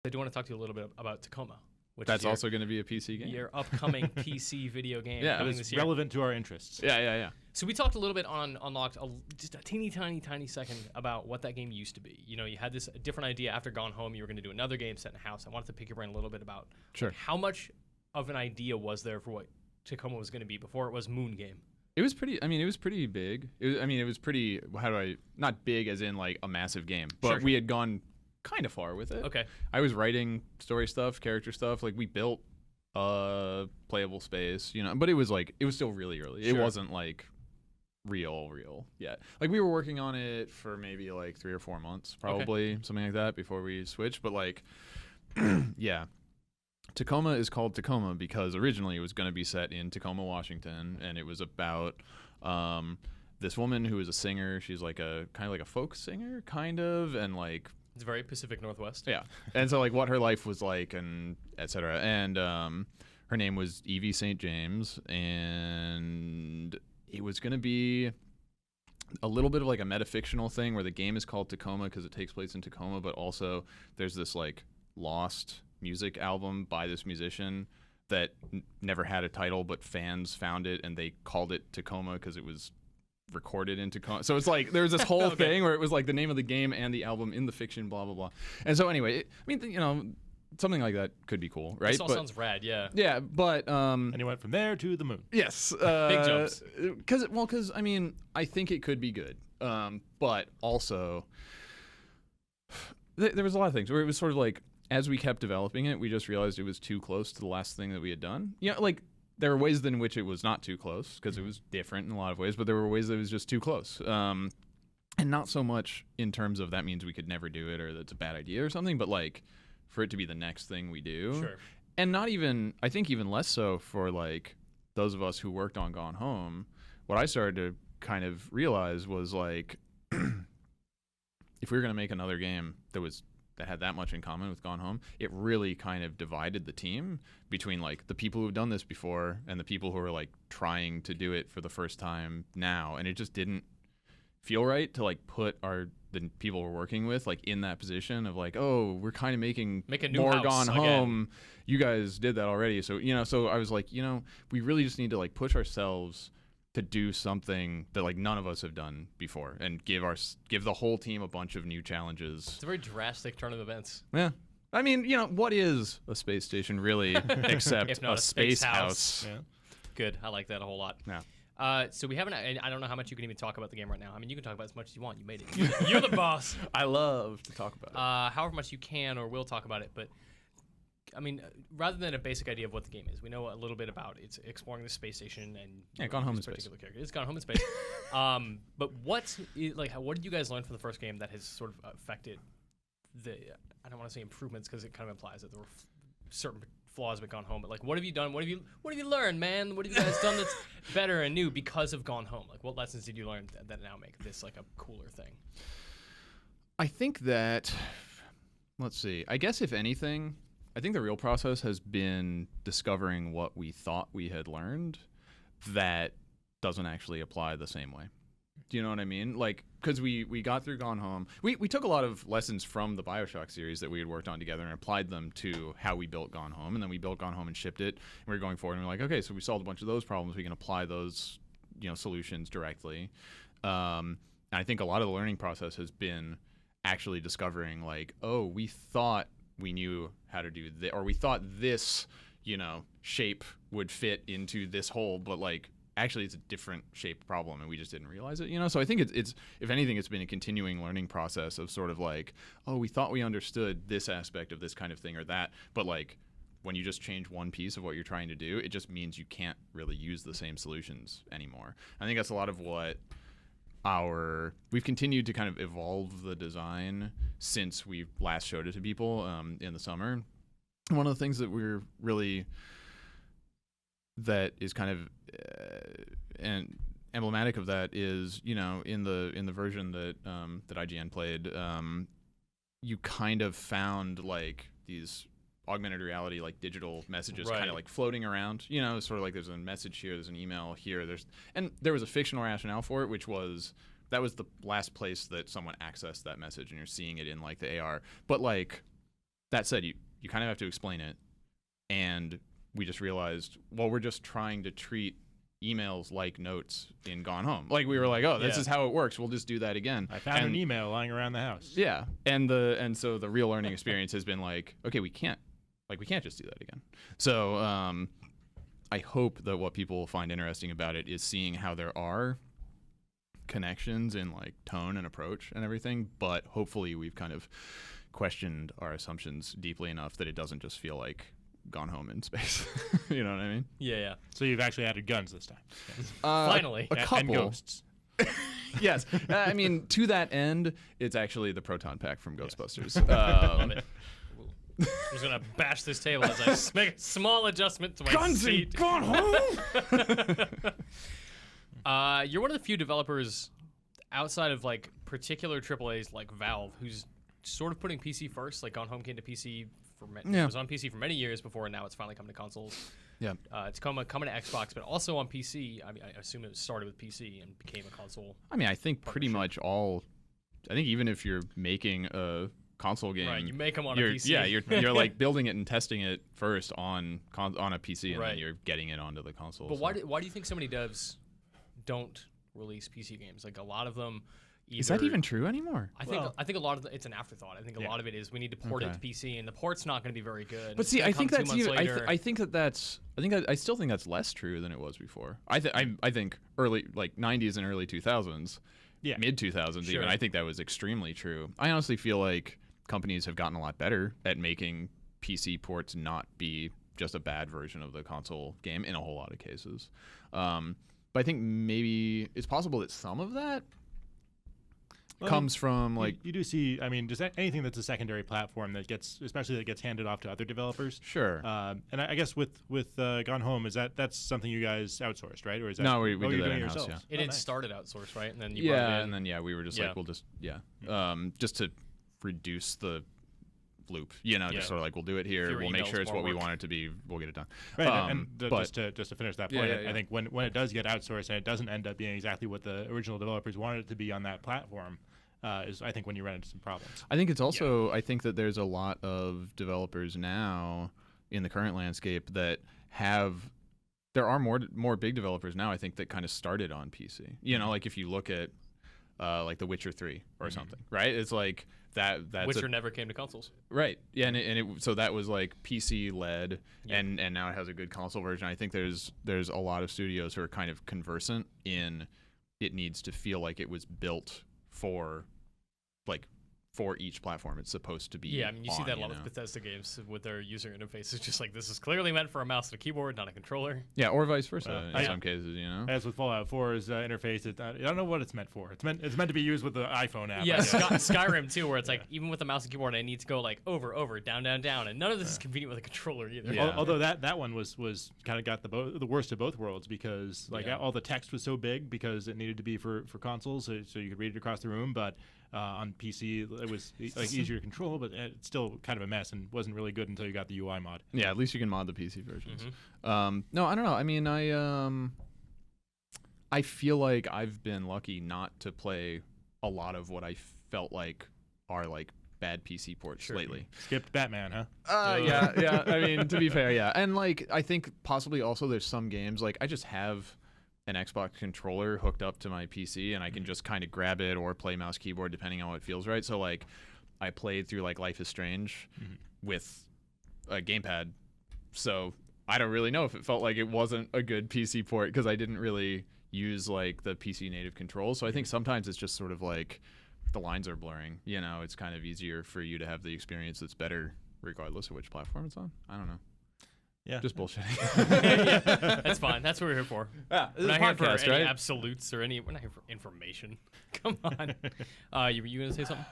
I do want to talk to you a little bit about Tacoma, which That's is your, also going to be a PC game. your upcoming PC video game Yeah, coming It's this year. relevant to our interests. Yeah. So we talked a little bit on Unlocked, just a tiny second about what that game used to be. You know, you had this different idea after Gone Home. You were going to do another game set in a house. I wanted to pick your brain a little bit about Sure. how much of an idea was there for what Tacoma was going to be before it was Moon Game. It was pretty. I mean, it was pretty big. It was pretty. How do I? Not big as in like a massive game, but Sure. we had gone kind of far with it. Okay. I was writing story stuff, character stuff. Like we built a playable space, you know. But it was still really early. It Sure. wasn't like real yet. Like we were working on it for maybe like 3 or 4 months, probably something like that before we switched. But like, yeah. Tacoma is called Tacoma because originally it was going to be set in Tacoma, Washington, and it was about this woman who is a singer. She's like a kind of like a folk singer, kind of, and like It's very Pacific Northwest. yeah. And so like what her life was like and et cetera. And her name was Evie St. James, and it was going to be a little bit of like a metafictional thing where the game is called Tacoma because it takes place in Tacoma, but also there's this like lost music album by this musician that never had a title, but fans found it and they called it Tacoma because it was recorded in Tacoma. So it's like there was this whole thing where it was like the name of the game and the album in the fiction, blah blah blah. And so anyway, you know, something like that could be cool, right? This all sounds rad, yeah. Yeah, but And he went from there to the moon. yes, Big jumps. Because I mean, I think it could be good, but also there was a lot of things where it was sort of like as we kept developing it, we just realized it was too close to the last thing that we had done. You know, like there were ways in which it was not too close because it was different in a lot of ways, but there were ways that it was just too close. And not so much in terms of that means we could never do it or that's a bad idea or something, but like for it to be the next thing we do. Sure. And not even, I think even less so for like those of us who worked on Gone Home. What I started to kind of realize was like, if we were going to make another game that had that much in common with Gone Home, it really kind of divided the team between like the people who've done this before and the people who are like trying to do it for the first time now. And it just didn't feel right to like put the people we're working with like in that position of like, oh, we're kind of making Make a new more house Gone again. Home. You guys did that already. So, you know, so I was like, you know, we really just need to like push ourselves to do something that like none of us have done before and give the whole team a bunch of new challenges. It's a very drastic turn of events. Yeah. I mean, you know, what is a space station really except If not a space house? Yeah. Good. I like that a whole lot. Yeah. So we haven't. I don't know how much you can even talk about the game right now. I mean, you can talk about as much as you want. You made it. You're the boss. I love to talk about it. However much you can or will talk about it, but I mean, rather than a basic idea of what the game is, we know a little bit about it's exploring the space station and Yeah, Gone Home this in space. particular character. It's Gone Home in space. But what did you guys learn from the first game that has sort of affected the? I don't want to say improvements because it kind of implies that there were certain flaws with Gone Home. But like, what have you done? What have you learned, man? What have you guys done that's better and new because of Gone Home? Like, what lessons did you learn that now make this like a cooler thing? I think that, let's see, I guess if anything, I think the real process has been discovering what we thought we had learned that doesn't actually apply the same way. Do you know what I mean? Like, because we got through Gone Home. We took a lot of lessons from the BioShock series that we had worked on together and applied them to how we built Gone Home. And then we built Gone Home and shipped it. And we were going forward and we're like, okay, so we solved a bunch of those problems. We can apply those, you know, solutions directly. And I think a lot of the learning process has been actually discovering like, oh, we thought we knew how to do this, or we thought this, you know, shape would fit into this hole, but like actually it's a different shaped problem and we just didn't realize it, you know? So I think it's if anything, it's been a continuing learning process of sort of like, oh, we thought we understood this aspect of this kind of thing or that, but like when you just change one piece of what you're trying to do, it just means you can't really use the same solutions anymore. I think that's a lot of what we've continued to kind of evolve the design since we last showed it to people in the summer. One of the things that we're really that is kind of and emblematic of that is, you know, in the version that that IGN played, you kind of found like these augmented reality, like digital messages kind of like floating around, you know, sort of like there's a message here, there's an email here, and there was a fictional rationale for it, which was that was the last place that someone accessed that message and you're seeing it in like the AR. But like that said, you kind of have to explain it, and we just realized, well, we're just trying to treat emails like notes in Gone Home. Like we were like, oh, this is how it works. We'll just do that again. I found an email lying around the house. Yeah, and so the real learning experience has been like, okay, we can't just do that again. So I hope that what people find interesting about it is seeing how there are connections in like tone and approach and everything, but hopefully we've kind of questioned our assumptions deeply enough that it doesn't just feel like Gone Home in space. You know what I mean? Yeah. So you've actually added guns this time. Finally. A couple. And ghosts. Yes. I mean, to that end, it's actually the proton pack from Ghostbusters. Love it. I'm just gonna bash this table as I make a small adjustment to my Guns seat. in Gone Home. You're one of the few developers outside of like particular AAAs like Valve who's sort of putting PC first. Like Gone Home came to PC it was on PC for many years before, and now it's finally coming to consoles. Yeah. Tacoma coming to Xbox, but also on PC. I mean, I assume it started with PC and became a console. I mean, I think pretty much all. I think even if you're making a console game, Right, you make them on a PC. Yeah, you're like building it and testing it first on a PC, and Right. then you're getting it onto the console. But so. why do you think so many devs don't release PC games? Like a lot of them. Is that even true anymore? I think a lot of it's an afterthought. I think a lot of it is we need to port it to PC, and the port's not going to be very good. But It's see, gonna I think come that's 2 months even. later. I still think that's less true than it was before. I think early like 90s and early 2000s, mid 2000s Sure. even. I think that was extremely true. I honestly feel like companies have gotten a lot better at making PC ports not be just a bad version of the console game in a whole lot of cases. But I think maybe it's possible that some of that comes from like you do see. I mean, just anything that's a secondary platform that gets handed off to other developers. Sure. And I guess with Gone Home, that's something you guys outsourced, right? Or is that No, we you're did that doing it in-house, yourselves? yeah. It had nice. started outsourced, right? And then you brought it in. and then we were just like, we'll just just to reduce the loop, just sort of like we'll do it here, Fewer we'll make emails, sure it's more what we work. want it to be, we'll get it done. Right, but just to finish that point, Yeah. I think when it does get outsourced and it doesn't end up being exactly what the original developers wanted it to be on that platform, is I think when you run into some problems. I think it's also I think that there's a lot of developers now in the current landscape that there are more big developers now, I think, that kind of started on PC. Like if you look at like The Witcher 3 or something, right? It's like that's Witcher never came to consoles. Right. Yeah, so that was like PC led, and now it has a good console version. I think there's a lot of studios who are kind of conversant in it needs to feel like it was built for each platform it's supposed to be. Yeah, I mean, you see on, that a lot with Bethesda games with their user interface. It's just like, this is clearly meant for a mouse and a keyboard, not a controller. Yeah, or vice versa in some cases, As with Fallout 4's interface, I don't know what it's meant for. It's meant to be used with the iPhone app. Yeah, Skyrim too, where it's like, even with the mouse and keyboard, I need to go like over, down, and none of this is convenient with a controller either. Yeah. Although that one was kind of got the worst of both worlds, because all the text was so big because it needed to be for consoles, so you could read it across the room, but on PC it was like easier to control, but it's still kind of a mess and wasn't really good until you got the UI mod. Yeah, at least you can mod the PC versions. No, I don't know. I mean, I feel like I've been lucky not to play a lot of what I felt like are like bad PC ports lately. Skipped Batman, huh? Yeah. I mean, to be fair, yeah. And like, I think possibly also there's some games like I just have an Xbox controller hooked up to my PC, and I can just kind of grab it or play mouse keyboard depending on what feels right. So like, I played through like Life is Strange with a gamepad, so I don't really know if it felt like it wasn't a good PC port because I didn't really use like the PC native controls. So I think sometimes it's just sort of like the lines are blurring. It's kind of easier for you to have the experience that's better regardless of which platform it's on. I don't know. Yeah, just bullshitting. Yeah, that's fine. That's what we're here for. Yeah, we're not here for any absolutes or any. We're not here for information. Come on. You gonna say something?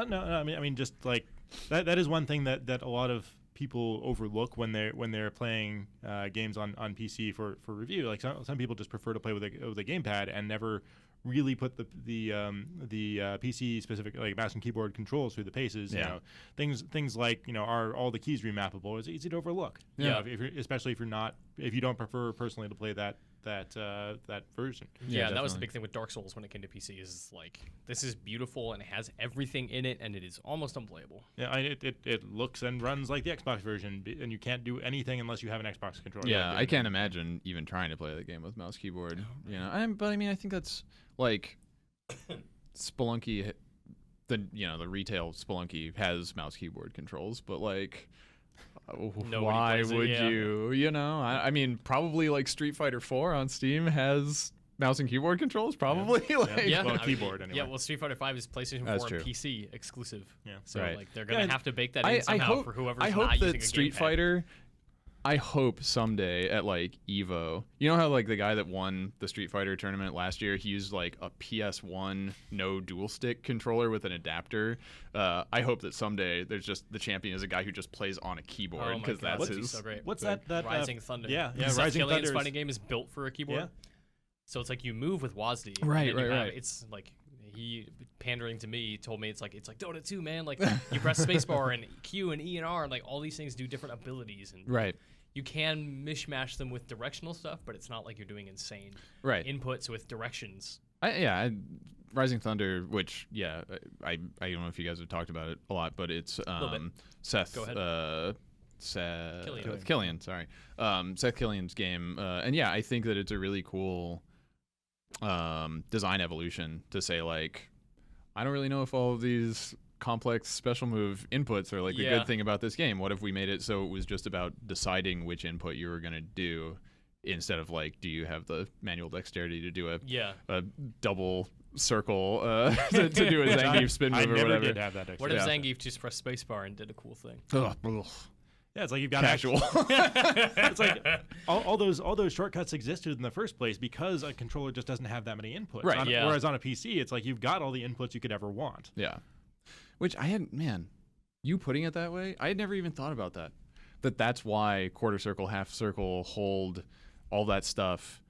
No. I mean, just like that is one thing that a lot of people overlook when they're playing games on PC for review. Like some people just prefer to play with a gamepad and never really put the PC specific like mouse and keyboard controls through the paces. Yeah. Things like are all the keys remappable? It's easy to overlook. Yeah. Especially if you don't prefer personally to play that that version. Yeah, that was definitely. the big thing with Dark Souls when it came to PC. Is like this is beautiful and it has everything in it, and it is almost unplayable. Yeah, it looks and runs like the Xbox version, and you can't do anything unless you have an Xbox controller. Yeah, Like, I can't imagine even trying to play the game with mouse keyboard. You know, but I mean, I think that's like Spelunky. The retail Spelunky has mouse keyboard controls, but like, why plays it, would yeah. you? You know, I mean, probably like Street Fighter 4 on Steam has mouse and keyboard controls. Probably, like, Yeah, well, I mean, keyboard anyway. Yeah, well, Street Fighter 5 is PlayStation 4 That's and true. PC exclusive. Yeah. So Right. like they're gonna have to bake that in I somehow hope, for whoever's I hope not using that a Street gamepad. Fighter. I hope someday at like EVO, you know how like the guy that won the Street Fighter tournament last year, he used like a PS1 no dual stick controller with an adapter. I hope that someday there's just the champion is a guy who just plays on a keyboard Oh my because God, that's that'd be his. so great. What's Good. that? Rising Thunder. Yeah, Seth Rising Killian's Thunder. fighting game is built for a keyboard. Yeah. So it's like you move with WASD. Right, and then you right, have- right. It's like he pandering to me told me it's like Dota 2, man. Like you press spacebar and Q and E and R and like all these things do different abilities and Right, you can mishmash them with directional stuff, but it's not like you're doing insane right. inputs with directions. Rising Thunder, which I don't know if you guys have talked about it a lot, but it's Little bit. Seth. Go ahead. Killian, sorry. Seth Killian's game, and yeah, I think that it's a really cool design evolution to say like, I don't really know if all of these complex special move inputs are like the Yeah. good thing about this game. What if we made it so it was just about deciding which input you were gonna do, instead of like, do you have the manual dexterity to do Yeah. a double circle to do a Zangief spin move I or never whatever. did have that. What Actually. if Yeah. Zangief just pressed spacebar and did a cool thing? Yeah, it's like you've got Casual. It's like all those shortcuts existed in the first place because a controller just doesn't have that many inputs. Right, yeah. Whereas on a PC, it's like you've got all the inputs you could ever want. Yeah. Which I had, man, you putting it that way, I had never even thought about that. That's why quarter circle, half circle, hold, all that stuff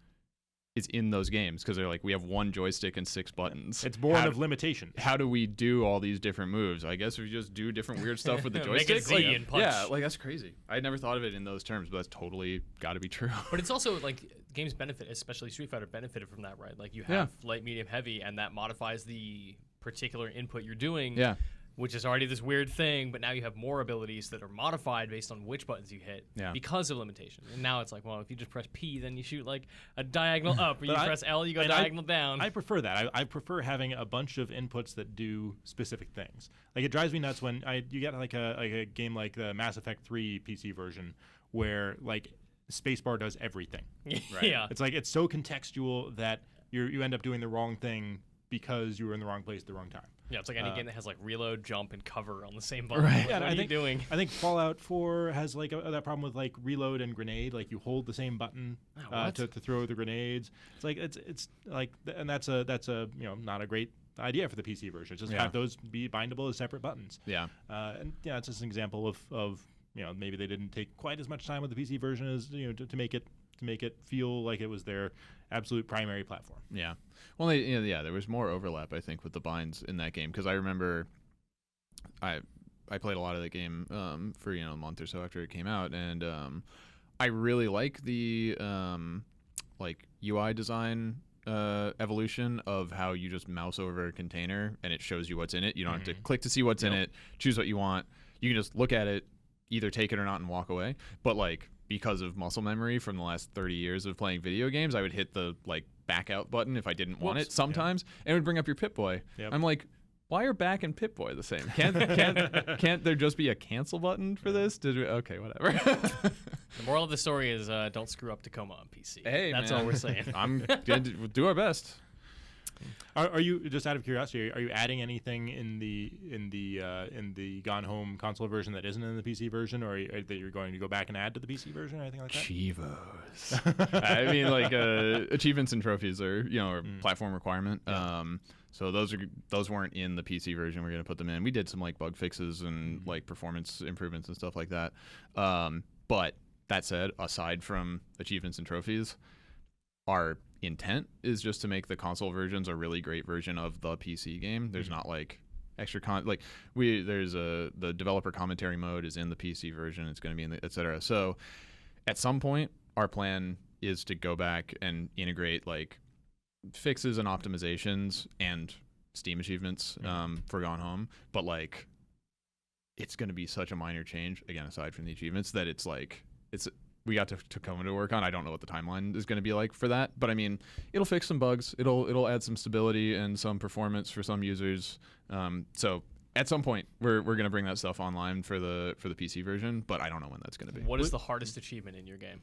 is in those games, because they're like, we have one joystick and 6 buttons. It's born of limitation. How do we do all these different moves? I guess we just do different weird stuff with the Make joystick. it Z like, and punch. Yeah, like that's crazy. I had never thought of it in those terms, but that's totally got to be true. But it's also like games benefit, especially Street Fighter benefited from that, right? Like you have light, medium, heavy, and that modifies the particular input you're doing. Yeah. Which is already this weird thing, but now you have more abilities that are modified based on which buttons you hit because of limitation. And now it's like, well, if you just press P, then you shoot like a diagonal up, or you press L, you go diagonal down. I prefer that. I prefer having a bunch of inputs that do specific things. Like it drives me nuts when you get like a game like the Mass Effect 3 PC version where like spacebar does everything. Yeah. It's like it's so contextual that you end up doing the wrong thing because you were in the wrong place at the wrong time. Yeah, it's like any game that has like reload, jump, and cover on the same button. Right. Like, Yeah, what are you doing? I think Fallout 4 has like that problem with like reload and grenade. Like you hold the same button to throw the grenades. It's like it's like, and that's a not a great idea for the PC version. Just have those be bindable as separate buttons. Yeah. And yeah, it's just an example of maybe they didn't take quite as much time with the PC version as to make it feel like it was their absolute primary platform. Yeah. Well, there was more overlap, I think, with the binds in that game, because I remember I played a lot of the game for a month or so after it came out, and I really like the like UI design evolution of how you just mouse over a container and it shows you what's in it. You don't have to click to see what's in it, choose what you want. You can just look at it, either take it or not, and walk away. But like, because of muscle memory from the last 30 years of playing video games, I would hit the like back out button if I didn't want it sometimes, and it would bring up your Pip-Boy. Yep. I'm like, why are back and Pip-Boy the same? Can't there just be a cancel button for this? Okay, whatever. The moral of the story is don't screw up Tacoma on PC. Hey, that's man. all we're saying. I'm going to do our best. Are you, just out of curiosity, are you adding anything in the Gone Home console version that isn't in the PC version, or that you're going to go back and add to the PC version or anything like that? Chivos. I mean, like achievements and trophies are a platform requirement. So those weren't in the PC version. We're gonna put them in. We did some like bug fixes and like performance improvements and stuff like that. But that said, aside from achievements and trophies, our intent is just to make the console versions a really great version of the PC game. There's not like extra the developer commentary mode is in the PC version. It's going to be in the etc. So at some point, our plan is to go back and integrate like fixes and optimizations and Steam achievements for Gone Home, but like it's going to be such a minor change, again, aside from the achievements, that it's like we got Tacoma to work on. I don't know what the timeline is going to be like for that, but I mean, it'll fix some bugs. It'll add some stability and some performance for some users. So at some point, we're going to bring that stuff online for the PC version, but I don't know when that's going to be. What is the hardest achievement in your game?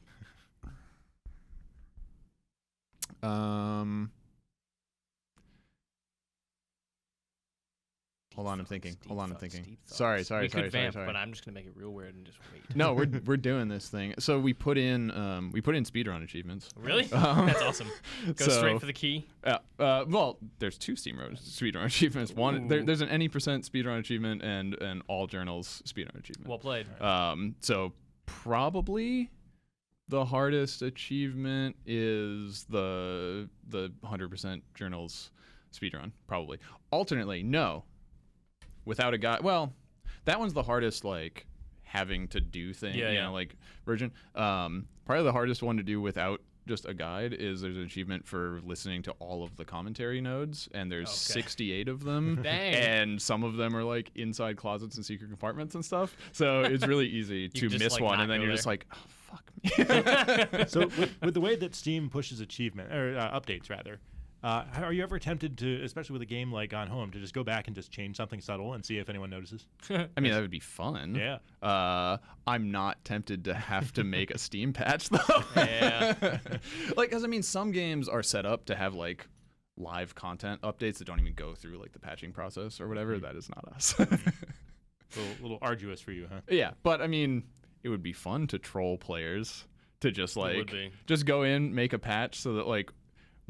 Hold on, I'm thinking. Sorry. We could vamp, but I'm just gonna make it real weird and just wait. No, we're doing this thing. So we put in speedrun achievements. Really? That's awesome. Go straight for the key. Yeah. Well, there's 2 speedrun achievements. One, there's an any % speedrun achievement and an all journals speedrun achievement. Well played. So probably the hardest achievement is the 100% journals speedrun. Probably. Alternately, no. Without a guide, well, that one's the hardest, like having to do thing, like version. Probably the hardest one to do without just a guide is there's an achievement for listening to all of the commentary nodes, and there's 68 of them. Dang. And some of them are like inside closets and secret compartments and stuff. So it's really easy to miss one, and then you're just like, oh, fuck me. So with the way that Steam pushes achievement or updates rather. Are you ever tempted to, especially with a game like Gone Home, to just go back and just change something subtle and see if anyone notices? I mean, that would be fun. Yeah. I'm not tempted to have to make a Steam patch, though. Yeah. Like, because, I mean, some games are set up to have, like, live content updates that don't even go through, like, the patching process or whatever. That is not us. A little arduous for you, huh? Yeah, but, I mean, it would be fun to troll players to just, like, just go in, make a patch so that, like,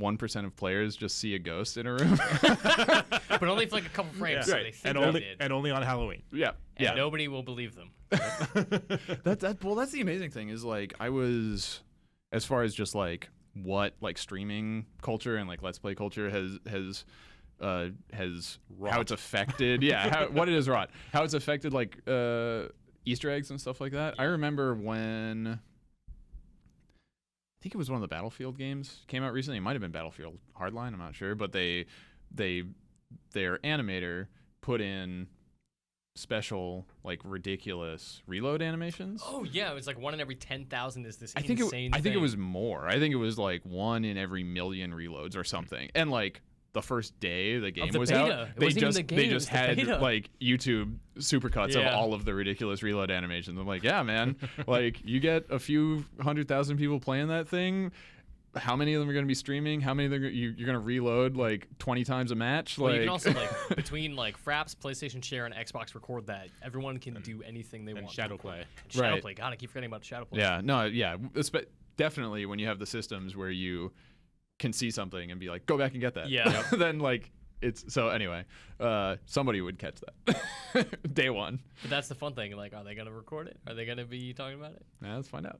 1% of players just see a ghost in a room. But only for like a couple frames. So they think and only on Halloween. Yeah. And nobody will believe them. That's the amazing thing is like I was, as far as just like what like streaming culture and like Let's Play culture has how it's affected. What it has wrought. How it's affected like Easter eggs and stuff like that. I remember when I think it was one of the Battlefield games came out recently. It might have been Battlefield Hardline. I'm not sure, but their animator put in special like ridiculous reload animations. Oh yeah, it was like 1 in every 10,000 is this I think it was more. I think it was like 1 in every million reloads or something. And like the first day the game was out, they just had like YouTube supercuts of all of the ridiculous reload animations. I'm like, yeah, man, like you get a few 100,000 people playing that thing. How many of them are going to be streaming? How many of them you're going to reload like 20 times a match? Well, you can also like between like Fraps, PlayStation Share, and Xbox Record that everyone can do anything they want. Shadow play. Shadow play. God, I keep forgetting about Shadow play. Yeah, no, yeah, definitely when you have the systems where you can see something and be like, go back and get that. Yeah. Then like it's so anyway, somebody would catch that day one. But that's the fun thing. Like, are they gonna record it? Are they gonna be talking about it? Yeah, let's find out.